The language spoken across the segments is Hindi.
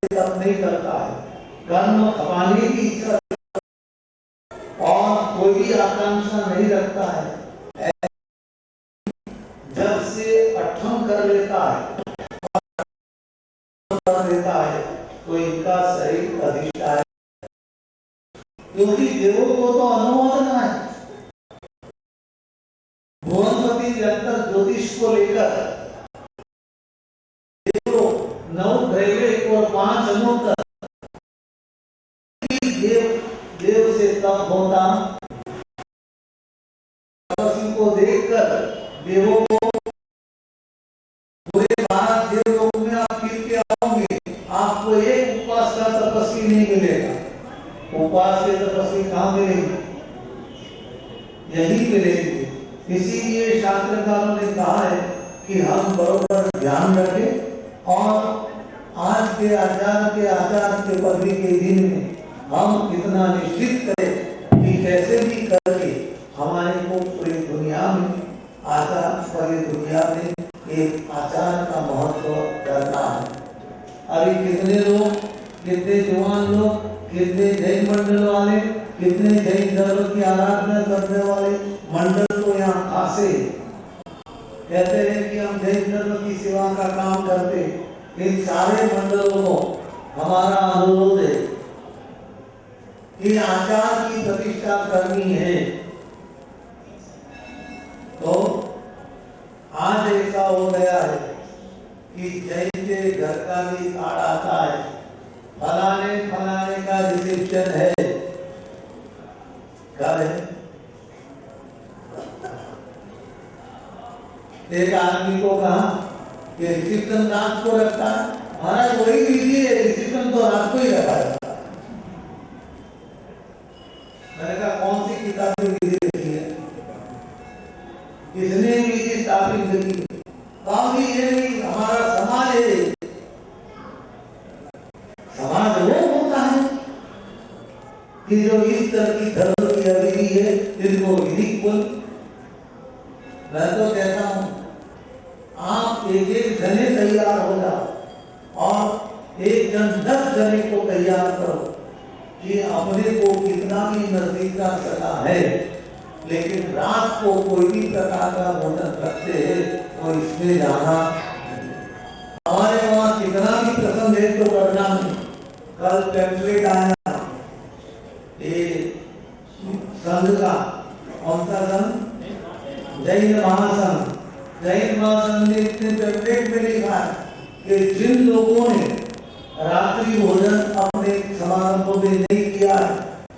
तप नहीं करता है, कर्म कमाने की इच्छा और कोई भी आकांक्षा नहीं रखता है, जब से अठम कर लेता है तो इनका शरीर अधिष्ठान है, क्योंकि देवों को तो अनुमोदन है। भुवनपति निरंतर ज्योतिष को लेकर देवों 9 दैविक और 5 अनोतर देव से तप होता, तपस्वी को देखकर देवों को पूरे भारत देव लोक में आप फिर के आओगे, आपको एक उपवास का तपस्वी नहीं मिलेगा। उपवास के तपस्वी कहाँ मिलेंगे? यही मिलेंगे। इसीलिए शास्त्रकारों ने कहा है कि हम बरोबर ध्यान रखें और आज के आचार के पदवी के दिन में हम इतना निश्चित करें कि कैसे भी करके हमारे को पूरी दुनिया में आचार, पूरी दुनिया में एक आचार का महत्व करना है। अभी कितने लोग, कितने जवान लोग, कितने जैन मंडल वाले, कितने जैन धर्म की आराधना करने वाले मंडल तो यहाँ खासे कहते हैं कि हम जैन धर्म की सेवा का काम करते। इन सारे मंडलों को हमारा अनुरोध है कि आचार की प्रतिष्ठा करनी है। तो आज ऐसा हो गया है कि जैन के घर का भी कार्ड आता है, फलाने फलाने का रिसेप्शन है, कब है? एक आदमी को कहा कि रिसेप्शन रात को रखता है, महाराज वही विधि है, रिसेप्शन तो रात को ही रखा है। मैंने कहा कौन सी किताब में विधि लिखी है, किसने विधि स्थापित की? कहा ये नहीं, हमारा समाज है। समाज वो होता है कि जो इस तरह की धर्म की विधि है जिनको विधि बोल। मैं तो कहता हूँ आप एक जने तैयार हो जाओ और एक जन 10 जने को तैयार करो कि अपने को कितना भी नजदीक का सका है, लेकिन रात को कोई भी प्रकार का भोजन रखते हैं तो इसमें जाना। हमारे वहाँ कितना भी प्रसंग है तो करना नहीं। कल पैम्फलेट आया ये संघ का, कौन सा संघ? जैन महासंघ। जैन महासंघ ने इतने पैम्फलेट में लिखा है कि जिन लोगों ने रात्रि भोजन अपने समारंभों में नहीं किया,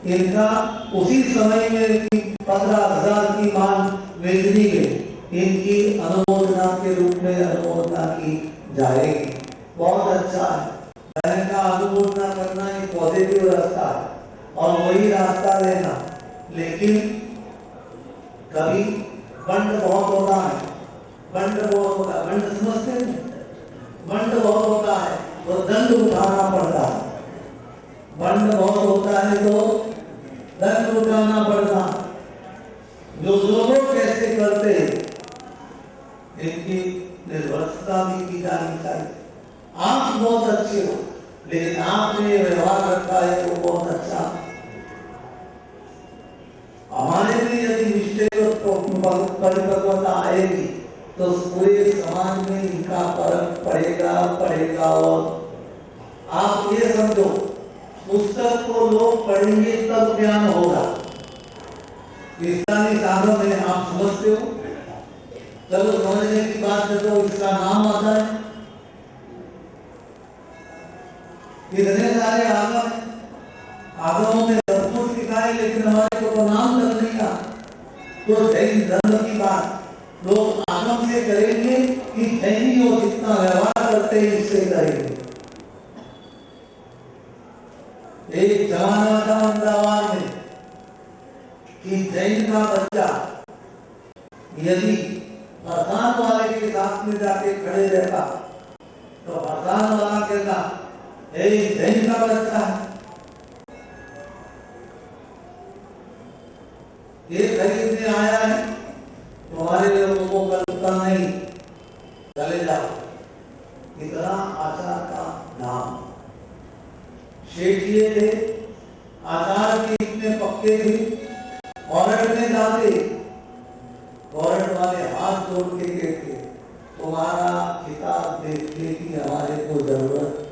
इनका उसी समय में 15,000 की मांग भेजनी गई, इनकी अनुमोदना के रूप में अनुमोदना की जाएगी। बहुत अच्छा है। मैंने कहा अनुमोदना करना एक पॉजिटिव रास्ता है और वही रास्ता लेना, लेकिन कभी बंड बहुत होता है, बंड बहुत होता है, बंड समझते हैं? बंड बहुत होता है तो दंड उठाना पड़ता है, बंड बहुत होता है तो दंड उठाना पड़ता। जो लोग कैसे करते इनकी निर्भरता भी की जानी चाहिए। आप बहुत अच्छे हो, लेकिन आपने व्यवहार रखा है वो बहुत अच्छा। हमारे लिए यदि निश्चय परिपक्वता आएगी तो पूरे समाज में इनका फर्क पड़ेगा। और आप ये समझो, पुस्तक को लोग पढ़ेंगे तब ज्ञान होगा। इस्लामी साधन में आप समझते हो, चलो समझने की बात है तो इसका नाम आता है, कितने सारे आगम है, आगमों में सब कुछ सिखाए लेकिन हमारे को तो नाम तक नहीं आता। तो जैन धर्म की बात लोग आगम से करेंगे कि जैनी और जितना व्यवहार करते हैं इससे करेंगे। एक जमाना था अहमदाबाद में कि जैन का बच्चा यदि भसान वाले के साथ में जाके खड़े रहता तो भसान वाला कहता जैन का बच्चा है, ये खरीदने आया है, तुम्हारे लोगों को कलकत्ता नहीं, चले जाओ। इतना आचार का नाम पहुंचते थे, कोर्ट में जाते, कोर्ट वाले हाथ जोड़ के कहते तुम्हारा किताब देखने की हमारे को जरूरत।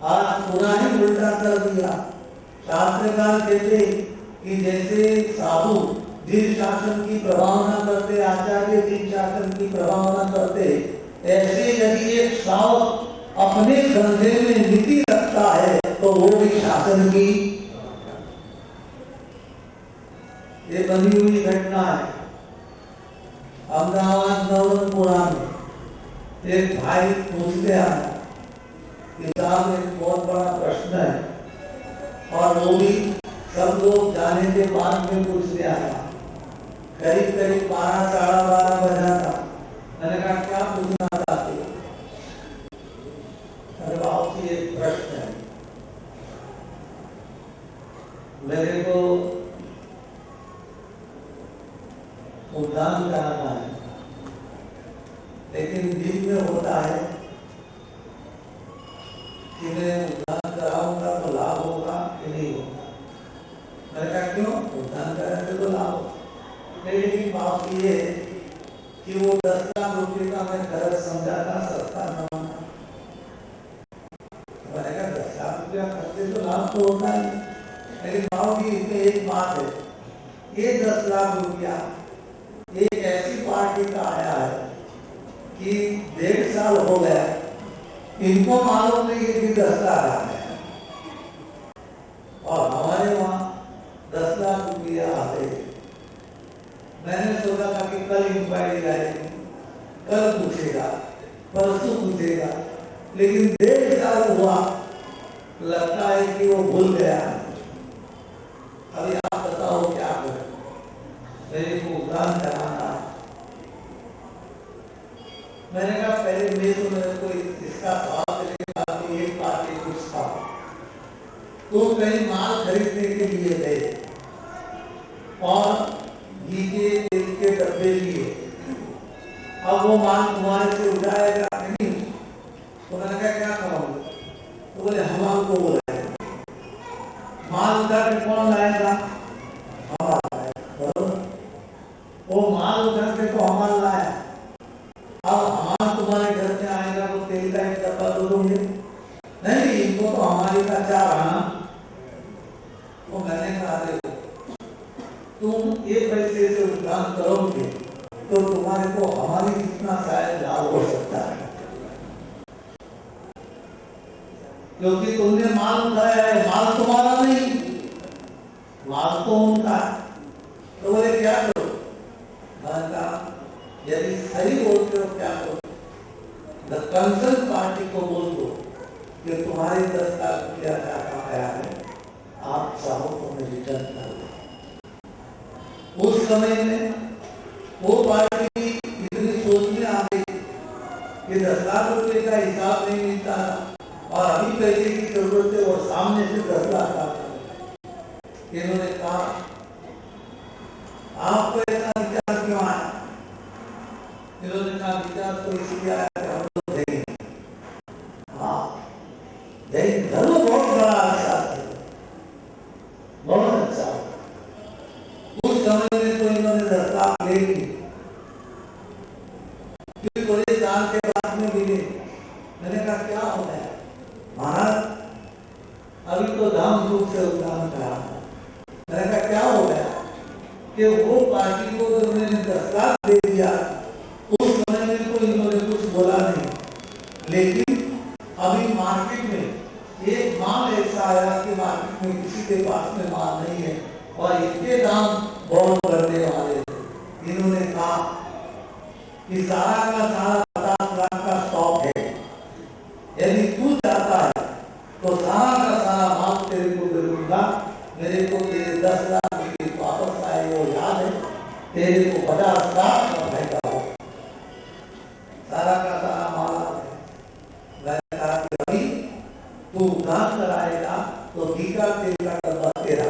आज पूरा ही उल्टा कर दिया। शास्त्रकार कहते कि जैसे साधु जिन शासन की प्रभावना करते, आचार्य जिन शासन की प्रभावना करते, ऐसे यदि एक श्रावक अपने धंधे में नीति रखता है तो वो भी शासन की। ये बनी हुई घटना है। अहमदाबाद नवरंगपुरा में एक भाई पूछते आया कि साहब एक बहुत बड़ा प्रश्न है, और वो भी सब लोग जाने के बाद में पूछते आया। करीब करीब 12 साढ़े 12 बजा था। मैंने कहा क्या पूछना चाहते हो? अरे बाबू जी एक प्रश्न है, मेरे को उद्यान कराना है, लेकिन दिल में होता है कि मैं उद्यान कराऊंगा तो लाभ होगा कि नहीं होगा। मैंने कहा क्यों? उद्यान कराने तो लाभ होगा, लेकिन बात ये है कि वो 10 लाख रुपए का मैं खर्च समझा था, सस्ता न होना। मैंने कहा 10 लाख रुपया खर्चे तो लाभ तो होता है, लेकिन बाबू जी इसमें एक बात है, ये 10 लाख रुपया एक ऐसी पार्टी का आया है कि 1.5 साल हो गया, इनको मालूम नहीं है कि 10 लाख आ गया, और हमारे वहां 10 लाख रुपया आते। मैंने सोचा था कि कल इंक्वायरी आएगी, कल पूछेगा, परसों पूछेगा, लेकिन 1.5 साल हुआ, लगता है कि वो भूल गया। अभी आप बताओ क्या करें? मेरे को उद्यान कराना। मैंने कहा पहले मेरे को इसका जवाब देने का एक बात ही कुछ था। तो कहीं माल खरीदने के लिए गए और घी के तेल के डब्बे लिए, अब वो माल तुम्हारे से उठाएगा नहीं, तो मैंने कहा क्या करोगे? तो बोले हम आपको बुलाएंगे। माल उठा के कौन लाएगा? वो माल उठा के तो हमारा लाया, अब हमारा तुम्हारे घर में आएगा तो तेल का एक डब्बा तो दोगे नहीं, इनको तो हमारी का चाह रहा। तो मैंने कहा देखो तुम ये पैसे से उद्यान करोगे तो तुम्हारे को हमारी कितना शायद लाभ हो सकता है, क्योंकि तुमने माल उठाया है, माल तुम्हारा नहीं, माल तो उनका। तो बोले क्या करो? यदि सही बोलते हो क्या करो? द कंसर्न पार्टी को बोल दो कि तुम्हारे 10 लाख रुपया क्या आया है, आप चाहो तो मैं रिटर्न कर दो। उस समय में वो पार्टी इतनी सोच में आ गई कि 10 लाख रुपए का हिसाब नहीं मिलता और अभी पैसे की जरूरत है और सामने से 10 लाख आ। इन्होंने कहा आपको ऐसा विचार क्यों आया? इन्होंने कहा विचार तो इसलिए आया कि हम लोग देंगे। हाँ, जैन धर्म बहुत बड़ा अच्छा है, बहुत अच्छा। उस समय में तो इन्होंने 10 लाख ले ली, फिर थोड़े साल के बाद में मिले। मैंने कहा क्या हो गया महाराज? अभी तो धाम धूम से उद्यान करा। मैंने कहा क्या हो गया? कि वो पार्टी को तो उन्होंने 10 लाख दे दिया, उस समय में तो इन्होंने कुछ बोला नहीं, लेकिन अभी मार्केट में एक माल ऐसा आया कि मार्केट में किसी के पास में माल नहीं है और इसके दाम बहुत बढ़ने वाले थे। इन्होंने कहा कि सारा का सारा 50 लाख का स्टॉक है, यदि तू चाहता है तो सारा का सारा माल तेरे को दे दूंगा, मेरे को तेरे 10 लाख वापस आए वो याद है, तेरे को 50 लाख का फायदा हो, सारा का सारा माल आ गया। मैंने कहा कि अभी तू उद्यान कराएगा तो टीका तेल का डब्बा तेरा।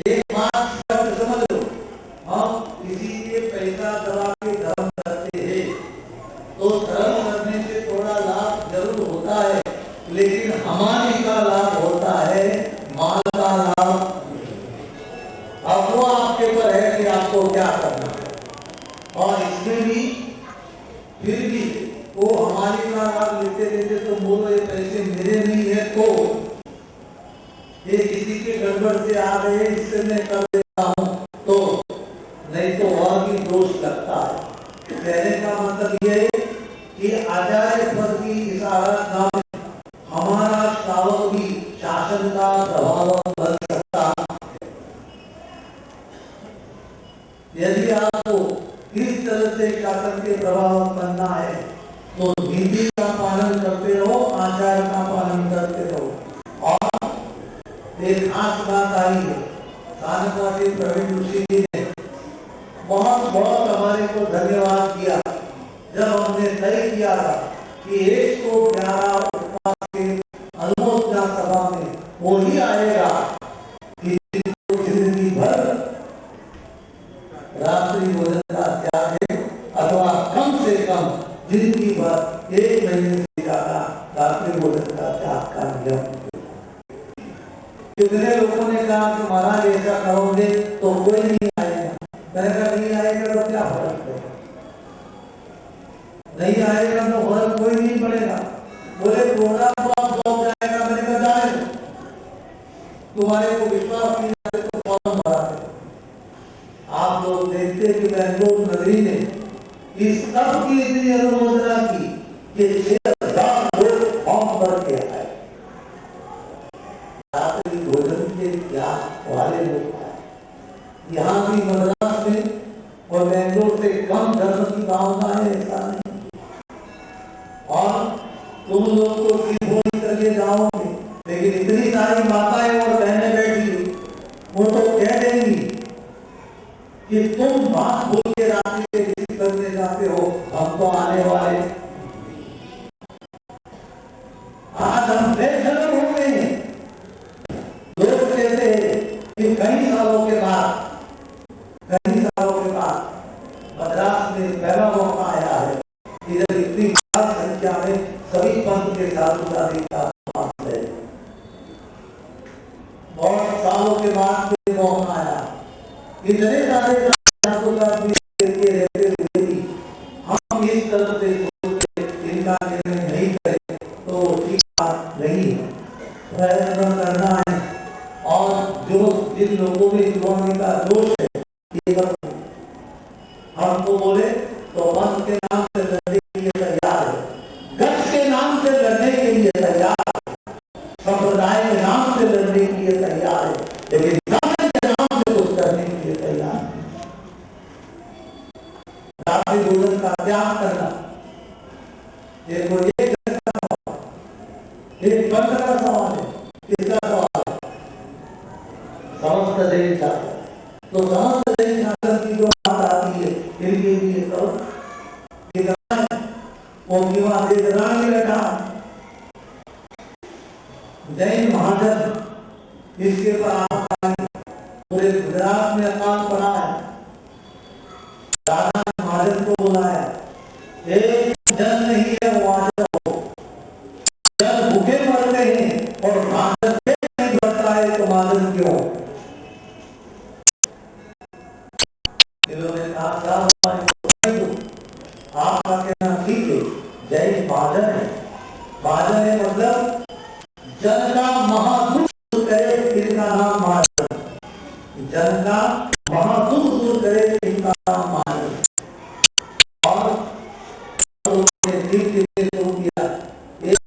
एक बात समझ लो, हम किसी के पैसा दबा के धर्म करते हैं तो धर्म करने से थोड़ा लाभ जरूर होता है, लेकिन हमारी का अब वो आपके ऊपर है कि आपको क्या करना है। और इसमें भी फिर भी वो हमारी बात लेते लेते तो बोलो ये पैसे मेरे नहीं है, तो ये किसी के गड़बड़ से आ गए, इससे मैं कर देता हूँ, तो नहीं तो और भी दोष लगता है। कहने का मतलब ये है कि आचार्य पद की इस आराधना में हमारा श्रावक भी शासन का प्रभाव बन सकता है। यदि आपको इस तरह से शासन के प्रभाव बनना है तो नीति का पालन करते रहो, आचार का पालन करते रहो। और एक खास बात आई है, सानपाटी प्रवीण ऋषि जी ने बहुत बहुत हमारे को धन्यवाद दिया जब हमने तय किया था कि 111 उपवास के अनुमोदना सभा में वो ही आएगा कि जिंदगी भर रात्रि भोजन का त्याग है, अथवा कम से कम जिंदगी भर 1 महीने से ज्यादा रात्रि भोजन का त्याग का नियम। कितने लोगों ने कहा कि महाराज ऐसा करोगे तो कोई नहीं आएगा। मैंने नहीं आएगा तो क्या फर्क पड़ेगा, नहीं आएगा तो फर्क कोई नहीं पड़ेगा। बोले प्रोग्राम तो आप लौट जाएगा, मैंने कहा जाए, तुम्हारे को विश्वास नहीं है तो फॉर्म भरा दे। आप लोग देखते कि बेंगलोर नगरी ने इस सब की इतनी अनुमोदना की कि 6,000 लोग फॉर्म भर के आए। रात्रि भोजन के क्या वाले लोग आए। यहाँ भी मद्रास में और बेंगलोर से कम धर्म की भावना है, ऐसा नहीं। और तुम लोग तो बोल करके जाओगे, लेकिन इतनी सारी माताएं और बहनें बैठी वो तो कह देंगी कि तुम बात बोल के रात्रि के किसी करने जाते हो, हम तो आने वाले। आज हम बेखबर हो गए हैं। लोग कहते हैं कि कई सालों के बाद मद्रास में पहला मौका आया है, इधर इतनी खास संख्या में सभी पंथ के साधुदारी का है। बहुत सालों के बाद मौका आया, इतने सारे हम इस तरह से इनका निर्णय नहीं करें तो ठीक बात नहीं है, प्रयत्न करना है। और जो जिन लोगों में जुड़ने का दोष है, ये हमको बोले तो पंथ के नाम से लड़ने के लिए तैयार है, गठ के नाम से लड़ने के लिए तैयार है, संप्रदाय के नाम से लड़ने के लिए तैयार है, लेकिन धर्म के नाम से कुछ करने के लिए तैयार है। रात्रि भोजन का त्याग करना एक पंथ का सवाल है, किसका सवाल है? समस्त देश का। तो समस्त देश शासन की जो बात आती है इनके लिए करो, वो विवाह में बैठा जैन महाजन इसके पर पूरे गुजरात में अकाल पड़ा है। दादा महाजन को बुलाया, एक जन नहीं है वो आ जाओ, जन भूखे मरते हैं और महाजन नहीं बढ़ता है तो महाजन क्यों? इन्होंने कहा आपका कहना ठीक है, जैन महाजन है, महाजन है मतलब जन का महादुख दूर करे इनका नाम महाजन, जन का महादुख दूर करे इनका नाम महाजन। और ठीक